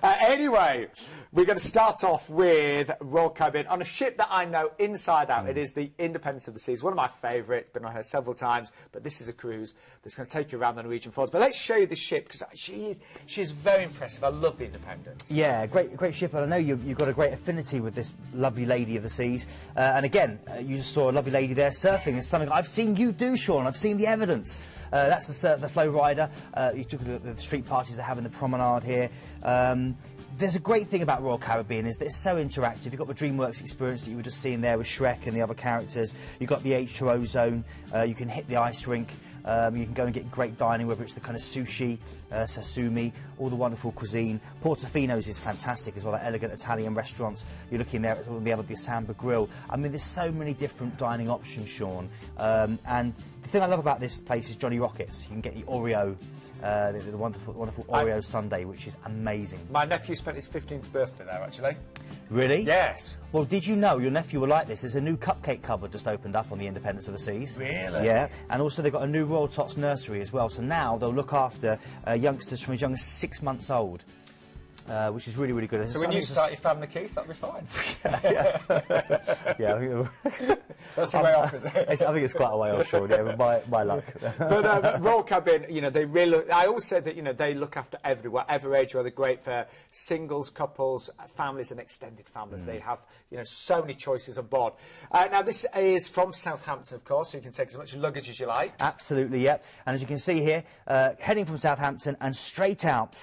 Anyway, we're going to start off with Royal Caribbean on a ship that I know inside out. It is the Independence of the Seas, one of my favourites, been on her several times, but this is a cruise that's going to take you around the Norwegian Fjords. But let's show you the ship, because she is very impressive. I love the Independence. Yeah, great ship, and I know you've got a great affinity with this lovely lady of the seas. And again, you just saw a lovely lady there surfing. It's something I've seen you do, Sean. I've seen the evidence. That's the flow rider. You took a look at the street parties they have in the promenade here. There's a great thing about Royal Caribbean is that it's so interactive. You've got the DreamWorks experience that you were just seeing there with Shrek and the other characters. You've got the H2O zone. You can hit the ice rink. You can go and get great dining, whether it's the kind of sushi, sashimi, all the wonderful cuisine. Portofino's is fantastic as well, that elegant Italian restaurants. You're looking there at the Samba Grill. I mean, there's so many different dining options, Sean. And the thing I love about this place is Johnny Rockets. You can get the Oreo. The wonderful Oreo sundae, which is amazing. My nephew spent his 15th birthday there, actually. Really? Yes. Well, did you know your nephew will like this? There's a new cupcake cupboard just opened up on the Independence of the Seas. Really? Yeah, and also they've got a new Royal Tots nursery as well, so now they'll look after youngsters from as young as 6 months old. Which is really, really good. So when you start your family, Keith, that'll be fine. Yeah. That's the way off, is it? I think it's quite a way off, Sean, yeah, but my luck. But Royal Caribbean, you know, they really look, I always say that, you know, they look after everyone, whatever age, whether great for singles, couples, families and extended families. They have, you know, so many choices on board. Now, this is from Southampton, of course, so you can take as much luggage as you like. Absolutely, yep. And as you can see here, heading from Southampton and straight out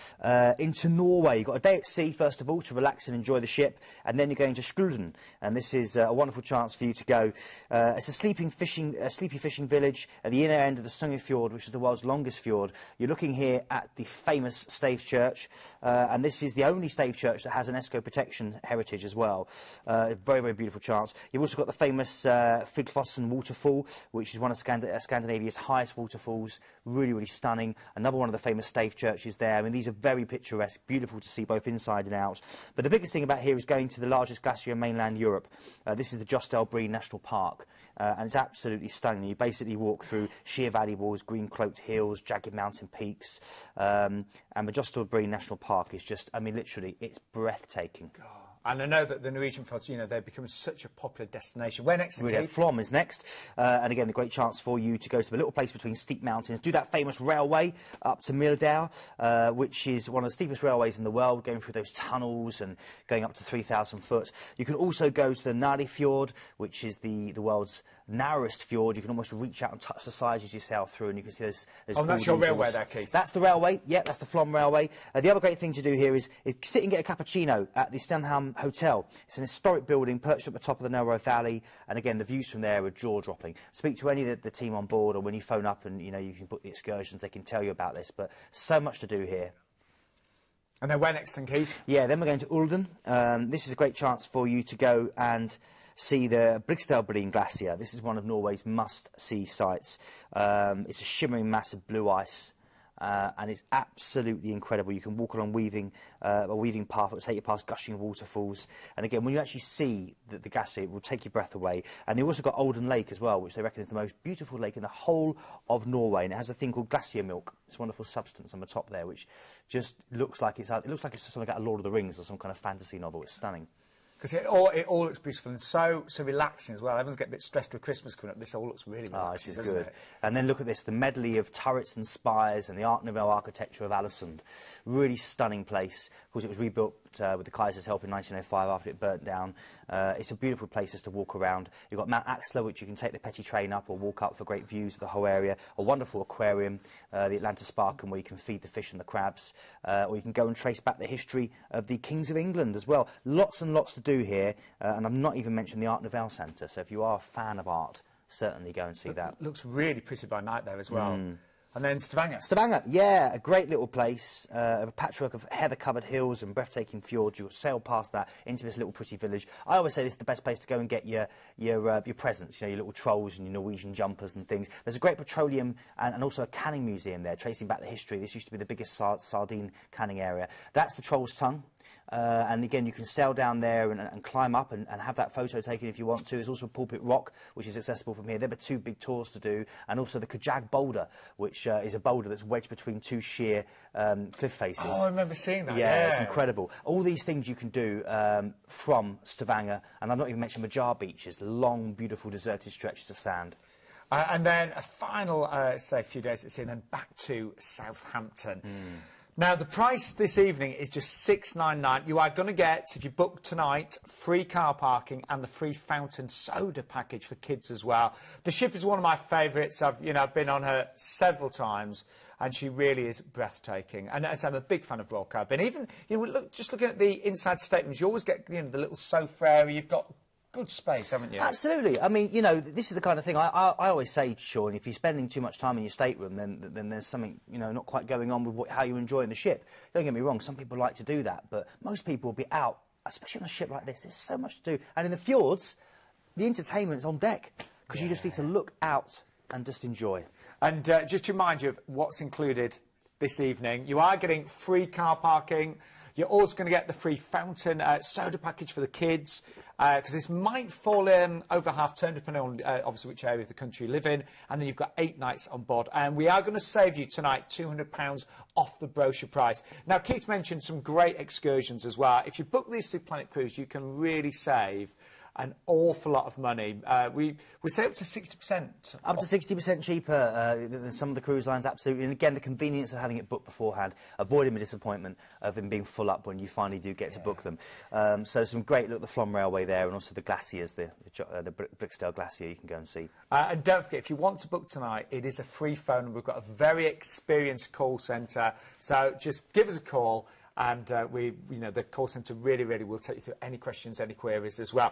into Norway. You've got a day at sea, first of all, to relax and enjoy the ship, and then you're going to Skjoiden, and this is a wonderful chance for you to go. It's a sleepy fishing village at the inner end of the Southampton Fjord, which is the world's longest fjord. You're looking here at the famous stave church, and this is the only stave church that has an UNESCO protection heritage as well. Very, very beautiful chance. You've also got the famous Fylkesfossen waterfall, which is one of Scandinavia's highest waterfalls. Really, really stunning. Another one of the famous stave churches there. I mean, these are very picturesque, beautiful to see both inside and out. But the biggest thing about here is going to the largest glacier in mainland Europe. This is the Jostedalsbreen National Park, and it's absolutely stunning. You basically walk through sheer valley walls, green-cloaked hills, jagged mountain peaks, and the Jostedalsbreen National Park is just, I mean, literally, it's breathtaking. God. And I know that the Norwegian Fjords, you know, they've become such a popular destination. Where next? Flom is next. And again, the great chance for you to go to a little place between steep mountains, do that famous railway up to Mirdal, which is one of the steepest railways in the world, going through those tunnels and going up to 3,000 foot. You can also go to the Nari Fjord, which is the world's narrowest fjord. You can almost reach out and touch the sides as you sail through, and you can see there's oh, that's your railway there, Keith? That's the railway, yeah, that's the Flom Railway. The other great thing to do here is sit and get a cappuccino at the Stenham Hotel. It's an historic building perched at the top of the Narrow Valley, and again, the views from there are jaw-dropping. Speak to any of the team on board, or when you phone up and, you know, you can book the excursions, they can tell you about this, but so much to do here. And then where next then, Keith? Yeah, then we're going to Ulden. This is a great chance for you to go and see the Skjoiden Glacier. This is one of Norway's must-see sites. It's a shimmering mass of blue ice, and it's absolutely incredible. You can walk along a weaving path that will take you past gushing waterfalls. And again, when you actually see the glacier, it will take your breath away. And they've also got Olden Lake as well, which they reckon is the most beautiful lake in the whole of Norway. And it has a thing called glacier milk. It's a wonderful substance on the top there, which just looks like it's something out of Lord of the Rings or some kind of fantasy novel. It's stunning. Because it all looks beautiful and so relaxing as well. Everyone's getting a bit stressed with Christmas coming up. This all looks really relaxing, this is good. And then look at this, the medley of turrets and spires and the Art Nouveau architecture of Ålesund. Really stunning place. Of course, it was rebuilt with the Kaiser's help in 1905 after it burnt down. It's a beautiful place just to walk around. You've got Mount Axler, which you can take the petty train up or walk up for great views of the whole area. A wonderful aquarium, the Atlanta Sparkham, where you can feed the fish and the crabs. Or you can go and trace back the history of the Kings of England as well. Lots and lots to do here, and I've not even mentioned the Art Nouveau Centre, so if you are a fan of art, certainly go and see that. It looks really pretty by night there as well. And then Stavanger. Stavanger, yeah, a great little place, a patchwork of heather-covered hills and breathtaking fjords. You'll sail past that into this little pretty village. I always say this is the best place to go and get your presents, you know, your little trolls and your Norwegian jumpers and things. There's a great petroleum and also a canning museum there, tracing back the history. This used to be the biggest sardine canning area. That's the Troll's Tongue. and again, you can sail down there and climb up and have that photo taken if you want to. There's also Pulpit Rock, which is accessible from here. There are 2 big tours to do, and also the Kajag boulder, which is a boulder that's wedged between 2 sheer cliff faces. Oh, I remember seeing that. Yeah, it's incredible. All these things you can do from Stavanger, and I've not even mentioned Majar beaches, long, beautiful, deserted stretches of sand. And then a final, say, few days at sea, and then back to Southampton. Now, the price this evening is just $6.99. You are going to get, if you book tonight, free car parking and the free fountain soda package for kids as well. The ship is one of my favourites. I've been on her several times, and she really is breathtaking. And as I'm a big fan of Royal Caribbean. Even, just looking at the inside statements, you always get, the little sofa area. You've got good space, haven't you? Absolutely. I mean, this is the kind of thing I always say, Sean, if you're spending too much time in your stateroom, then there's something, not quite going on with how you're enjoying the ship. Don't get me wrong, some people like to do that, but most people will be out, especially on a ship like this. There's so much to do. And in the fjords, the entertainment's on deck, because you just need to look out and just enjoy. And just to remind you of what's included this evening, you are getting free car parking. You're also going to get the free fountain soda package for the kids, because this might fall in over half term, depending on obviously which area of the country you live in. And then you've got 8 nights on board. And we are going to save you tonight £200 off the brochure price. Now, Keith mentioned some great excursions as well. If you book this Sea Planet cruise, you can really save an awful lot of money. We say up to 60%. Up to 60% cheaper than some of the cruise lines, absolutely. And again, the convenience of having it booked beforehand, avoiding the disappointment of them being full up when you finally do get to book them. So some great look at the Flom Railway there, and also the glaciers, the Brixdale Glacier you can go and see. And don't forget, if you want to book tonight, it is a free phone. We've got a very experienced call centre, so just give us a call. And the call centre really will take you through any questions, any queries as well.